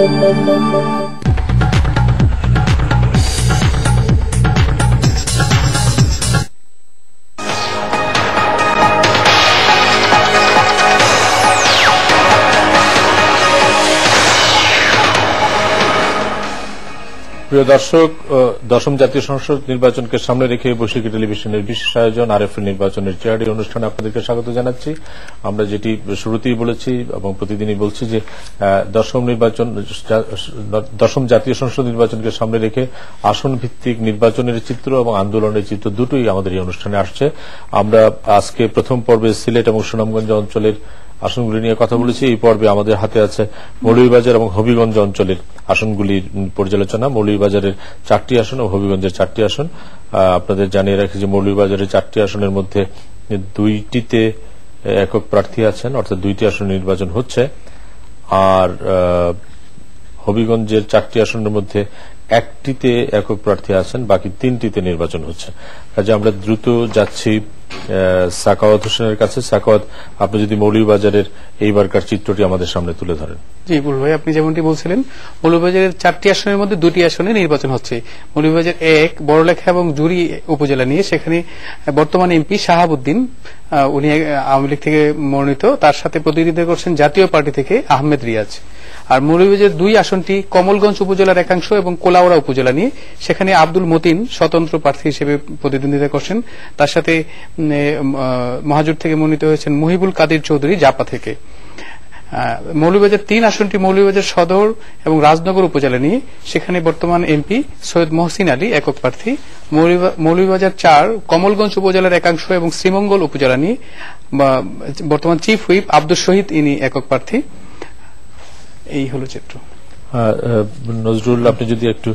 প্রিয় দর্শক, দশম জাতীয় সংসদ নির্বাচনকে সামনে রেখে বৈশাখী টেলিভিশনের বিশেষ আয়োজন আরএফএল নির্বাচনের চেয়ারডি অনুষ্ঠানে আপনাদেরকে স্বাগত জানাচ্ছি। আমরা যেটি শুরুতেই বলেছি এবং প্রতিদিনই বলছি যে দশম জাতীয় সংসদ নির্বাচনকে সামনে রেখে আসন ভিত্তিক নির্বাচনের চিত্র এবং আন্দোলনের চিত্র দুটোই আমাদের এই অনুষ্ঠানে আসছে। আমরা আজকে প্রথম পর্বে সিলেট এবং সুনামগঞ্জ অঞ্চলের আসনগুলি নিয়ে কথা বলেছি। এই পর্বে আমাদের হাতে আছে মৌলভীবাজার এবং হবিগঞ্জ অঞ্চলের আসনগুলির পর্যালোচনা। মৌলভীবাজারের 4টি আসন ও হবিগঞ্জের 4টি আসন। আপনাদের জানিয়ে রাখি যে মৌলভীবাজারের 4টি আসনের মধ্যে 2টিতে একক প্রার্থী আছেন, অর্থাৎ 2টি আসন নির্বাচন হচ্ছে। আর হবিগঞ্জের 4টি আসনের মধ্যে 1টিতে একক প্রার্থী আছেন, বাকি 3টিতে নির্বাচন হচ্ছে। কাজে আমরা দ্রুত যাচ্ছি সাখাওয়াত হোসেনের কাছে। সাখাওয়াত, আপনি যদি মৌলভীবাজারের এইবারকার চিত্রটি আমাদের সামনে তুলে ধরেন। জি বুল ভাই, আপনি যেমনটি বলছিলেন মৌলভীবাজারের 4টি আসনের মধ্যে 2টি আসনে নির্বাচন হচ্ছে। মৌলভীবাজার 1 বড়লেখা এবং জুড়ি উপজেলা নিয়ে, সেখানে বর্তমান এমপি শাহাবুদ্দিন, উনি আওয়ামী লীগ থেকে মনোনীত, তার সাথে প্রতিদ্বন্দ্বিতা করছেন জাতীয় পার্টি থেকে আহমেদ রিয়াজ। আর মৌলভীবাজার 2 আসনটি কমলগঞ্জ উপজেলার একাংশ এবং কোলাউড়া উপজেলা নিয়ে, সেখানে আব্দুল মতিন স্বতন্ত্র প্রার্থী হিসেবে প্রতিদ্বন্দ্বিতা করছেন। তার সাথে মহাজোট থেকে মনোনীত হয়েছেন মুহিবুল কাদির চৌধুরী জাপা থেকে। মৌলভীবাজার 3 আসনটি মৌলভীবাজার সদর এবং রাজনগর উপজেলা নিয়ে, সেখানে বর্তমান এমপি সৈয়দ মহসিন আলী একক প্রার্থী। মৌলভীবাজার 4 কমলগঞ্জ উপজেলার একাংশ এবং শ্রীমঙ্গল উপজেলা নিয়ে বর্তমান চিফ হুইপ আব্দুল শহীদ ইনি একক প্রার্থী। এই হল চিত্র। নজরুল, আপনি যদি একটু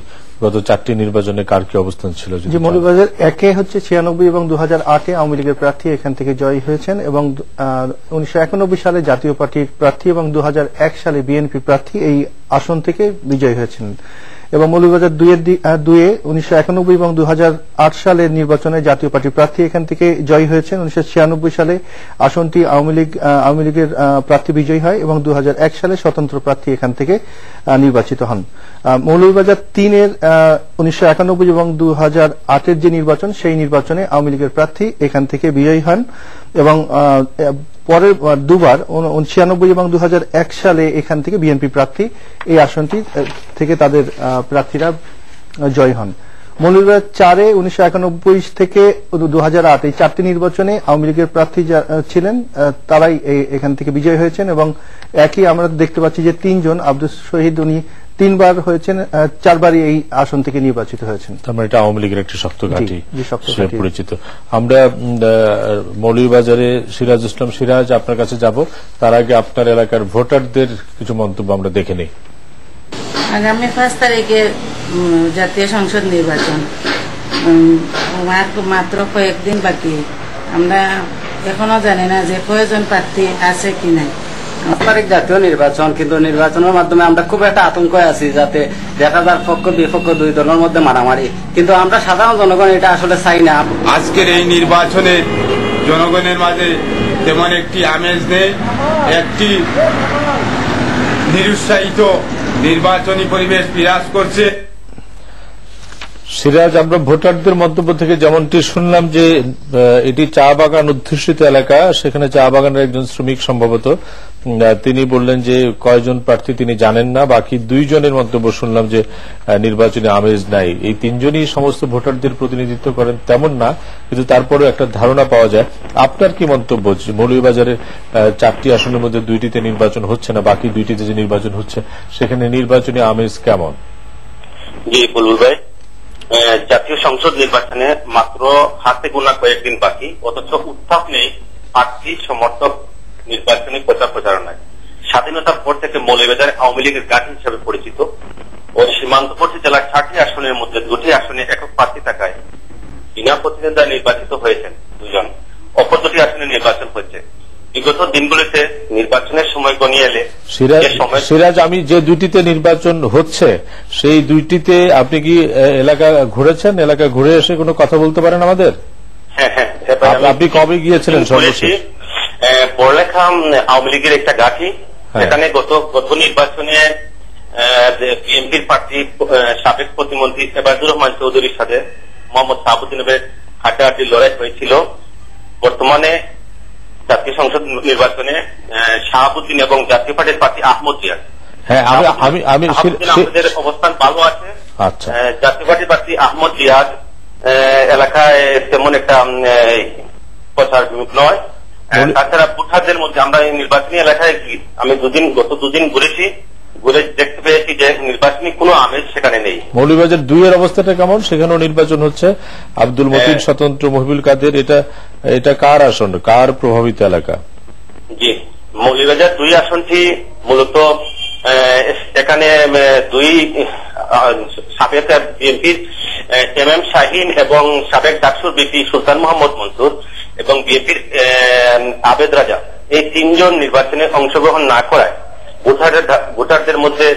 গত 4টি নির্বাচনে কার কি অবস্থান ছিল? যে মৌলভীবাজার 1 হচ্ছে 96 এবং 2008 আওয়ামী লীগের প্রার্থী এখান থেকে জয়ী হয়েছেন এবং 1991 সালে জাতীয় পার্টির প্রার্থী এবং 2001 সালে বিএনপি প্রার্থী এই আসন থেকে বিজয়ী হয়েছেন। এবং মৌলভীবাজার 2 1991 এবং 2008 সালের নির্বাচনে জাতীয় পার্টির প্রার্থী এখান থেকে জয়ী হয়েছেন। 1996 সালে আসনটি আওয়ামী লীগের প্রার্থী বিজয়ী হয় এবং 2001 সালে স্বতন্ত্র প্রার্থী এখান থেকে নির্বাচিত হন। মৌলভীবাজার 3 1991 এবং 2008 যে নির্বাচন, সেই নির্বাচনে আওয়ামী লীগের প্রার্থী এখান থেকে বিজয়ী হন এবং পরের দুবার 1996 এবং 2001 সালে এখান থেকে বিএনপি প্রার্থী এই আসনটি থেকে তাদের প্রার্থীরা জয় হন। মৌলভীবাজার 4 1991 থেকে 2008 এই 4টি নির্বাচনে আওয়ামী লীগের প্রার্থী ছিলেন, তারাই এখান থেকে বিজয়ী হয়েছেন এবং একই আমরা দেখতে পাচ্ছি যে 3 জন আব্দুল শহীদ, উনি 3 বার হয়েছেন, 4 বারই এই আসন থেকে নির্বাচিত হয়েছেন। তার মানে এটা আওয়ামী লীগের একটি শক্ত ঘাঁটি পরিচিত। আমরা মৌলভীবাজারে সিরাজ ইসলাম সিরাজ, আপনার কাছে যাব। তার আগে আপনার এলাকার ভোটারদের কিছু মন্তব্য আমরা দেখে নিই। আগামী 5 তারিখে জাতীয় সংসদ নির্বাচন, মাত্র কয়েকদিন বাকি। আমরা এখনো জানি না যে কয়েকজন প্রার্থী আছে কি নাই। তারিখ জাতীয় নির্বাচন, কিন্তু নির্বাচনের মাধ্যমে আমরা খুব একটা আতঙ্কে আছি, যাতে দেখা যাক পক্ষ বিপক্ষ 2 দলের মধ্যে মারামারি, কিন্তু আমরা সাধারণ জনগণ এটা আসলে চাই না। আজকের এই নির্বাচনে জনগণের মাঝে তেমন একটি আমেজ নেই, একটি নিরুৎসাহিত নির্বাচনী পরিবেশ বিরাজ করছে। সিরাজ, আমরা ভোটারদের মন্তব্য থেকে যেমনটি শুনলাম যে এটি চা বাগান অধ্যুষিত এলাকা, সেখানে চা বাগানের একজন শ্রমিক সম্ভবত, তিনি বললেন যে কয়জন প্রার্থী তিনি জানেন না, বাকি 2 জনের মন্তব্য শুনলাম যে নির্বাচনে আমেজ নাই। এই 3 জনই সমস্ত ভোটারদের প্রতিনিধিত্ব করেন তেমন না, কিন্তু তারপরেও একটা ধারণা পাওয়া যায়। আপনার কি মন্তব্য? মৌলভীবাজারের 4টি আসনের মধ্যে 2টিতে নির্বাচন হচ্ছে না, বাকি 2টিতে যে নির্বাচন হচ্ছে সেখানে নির্বাচনী আমেজ কেমন? জি বুলবুল ভাই, জাতীয় সংসদ নির্বাচনে মাত্র হাতে গোনা কয়েকদিন বাকি, অথচ উত্থাপ নেই প্রার্থী সমর্থক নির্বাচনী প্রচার প্রচারণায়। স্বাধীনতার পর থেকে মৌলভীবাজার আওয়ামী লীগের ঘাঁটি হিসেবে পরিচিত ও সীমান্তবর্তী জেলার 6টি আসনের মধ্যে 2টি আসনে একক প্রার্থী থাকায় বিনা প্রতিদ্বন্দ্বিতায় নির্বাচিত হয়েছেন 2 জন, অপর 2টি আসনে নির্বাচন হচ্ছে। বিগত দিনগুলিতে নির্বাচনের সময় গনিয়ে এলে সিরাজ, আমি যে 2টিতে নির্বাচন হচ্ছে সেই 2টিতে আপনি কি এলাকা ঘুরেছেন? এলাকা ঘুরে এসে কোনো কথা বলতে পারেন আমাদের? হ্যাঁ, আপনি কবে গিয়েছিলেন সর্বশেষ? বড়লেখা আওয়ামী লীগের একটা ঘাঁটি, সেখানে গত নির্বাচনে বিএনপির প্রার্থী সাবেক প্রতিমন্ত্রী এবাদুর রহমান চৌধুরীর সাথে মোহাম্মদ শাহাবুদ্দিনের হাড্ডাহাড্ডি লড়াই হয়েছিল। বর্তমানে জাতীয় সংসদ নির্বাচনে শাহাবুদ্দিন এবং জাতীয় পার্টির প্রার্থী আহমদ জিয়াদ, হ্যাঁ আমি আমাদের অবস্থান ভালো আছে। আচ্ছা, জাতীয় পার্টির প্রার্থী আহমদ জিয়াদ এলাকায় তেমন একটা প্রচার নয়। তাছাড়া ভোটারদের মধ্যে আমরা এই নির্বাচনী এলাকায় আমি গত দুদিন ঘুরেছি, ঘুরে দেখতে পেয়েছি যে নির্বাচনী কোনো আমেজ সেখানে নেই। মৌলভীবাজার 2 এর অবস্থাটা কেমন? সেখানেও নির্বাচন হচ্ছে, আব্দুল মতিন স্বতন্ত্র, মহিবুল কাদের, এটা কার আসন, কার প্রভাবিত এলাকা? জি, মৌলভীবাজার 2 আসনটি মূলত এখানে 2 সাবেক বিএনপির এম শাহীন এবং সাবেক ডাকসুর বিপি সুলতান মোহাম্মদ মনসুর এবং বিএনপির আবেদ রাজা, এই 3 জন নির্বাচনে অংশগ্রহণ না করায় ভোটারদের মধ্যে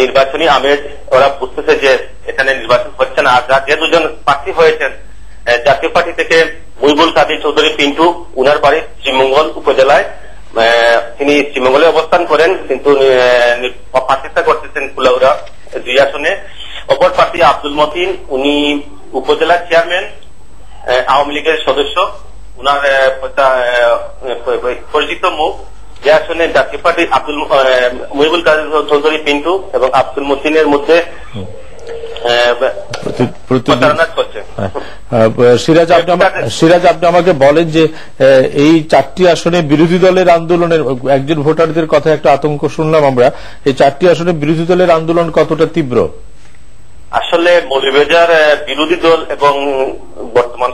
নির্বাচনী আমেজ, ওরা বুঝতেছে যে এখানে নির্বাচন হচ্ছে না। আর যে 2 জন প্রার্থী হয়েছেন জাতীয় পার্টি থেকে মহিবুল কাদের চৌধুরী পিন্টু, উনার বাড়ি শ্রীমঙ্গল উপজেলায়, তিনি শ্রীমঙ্গলে অবস্থান করেন কিন্তু প্রার্থিতা করতেছেন কুলাউড়া 2 আসনে। অপর প্রার্থী আব্দুল মতিন, উনি উপজেলা চেয়ারম্যান, আওয়ামী লীগের সদস্য, উনার পরিচিত মুখ। যে আসনে জাতীয় পার্টি মহিবুল কাদের চৌধুরী পিন্টু এবং আব্দুল মতিনের মধ্যে সিরাজ, আপনি আমাকে বলেন যে এই 4টি আসনে বিরোধী দলের আন্দোলনের, একজন ভোটারদের কথা একটা আতঙ্ক শুনলাম আমরা, এই 4টি আসনে বিরোধী দলের আন্দোলন কতটা তীব্র? আসলে মৌলভীবাজার বিরোধী দল এবং বর্তমান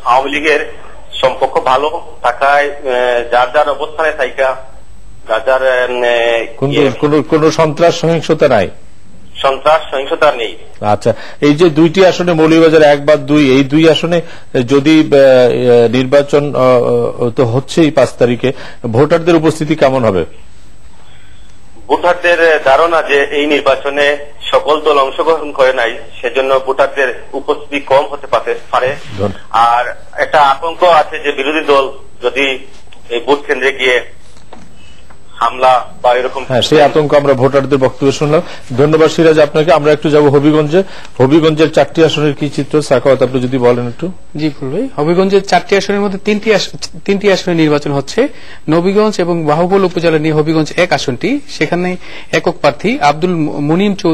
আওয়ামী লীগের সম্পর্ক ভালো থাকায় যার যার অবস্থানে থাকা, যার যার কোন সন্ত্রাস সহিংসতা নাই, সহিংসতা নেই। আচ্ছা, এই যে 2টি আসনে মৌলভীবাজার 1 বা 2, এই 2 আসনে যদি নির্বাচন তো হচ্ছেই 5 তারিখে, ভোটারদের উপস্থিতি কেমন হবে? ভোটারদের ধারণা যে এই নির্বাচনে সকল দল অংশগ্রহণ করে নাই, সেজন্য ভোটারদের উপস্থিতি কম হতে পারে। আর একটা আতঙ্ক আছে যে বিরোধী দল যদি এই ভোট কেন্দ্রে গিয়ে হামলা বা এরকম, সেই আতঙ্ক আমরা ভোটারদের বক্তব্য শুনলাম। ধন্যবাদ সিরাজ আপনাকে। আমরা একটু যাব হবিগঞ্জে। হবিগঞ্জের 4টি আসনের কি চিত্র, সাখাওয়াত আপনি যদি বলেন একটু। জি ভাই, হবিগঞ্জের 4টি আসনের মধ্যে 3টি আসনে নির্বাচন হচ্ছে। নবীগঞ্জ এবং বাহুবল উপজেলা নিয়ে হবিগঞ্জ 1 আসনটি, সেখানে একক প্রার্থী আব্দুল মুনিম চৌধুরী